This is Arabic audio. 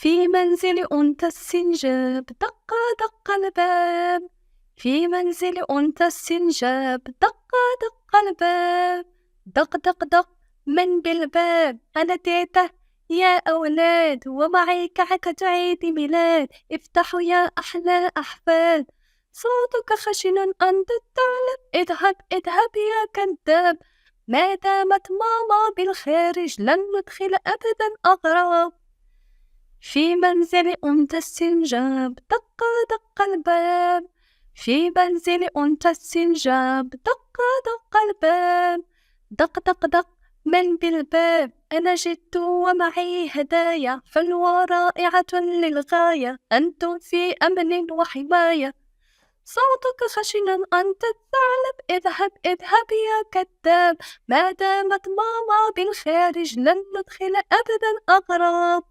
في منزل أنت السنجاب، دق دق الباب. في منزل أنت السنجاب، دق دق الباب. دق دق دق، من بالباب؟ أنا تيتا يا أولاد، ومعي كعكة عيد ميلاد. افتحوا يا أحلى أحفاد. صوتك خشن أنت الثعلب، اذهب اذهب يا كذاب. ما دامت ماما بالخارج لن ندخل أبدا أغراب. في منزل أنت السنجاب، دق دق الباب. في منزل أنت السنجاب، دق دق الباب. دق دق دق، من بالباب؟ أنا جئت ومعي هدايا حلوة رائعة للغاية. أنتم في أمن وحماية. صوتك خشنا أنت الثعلب، اذهب اذهب يا كذاب. ما دامت ماما بالخارج لن ندخل أبدا أغراب.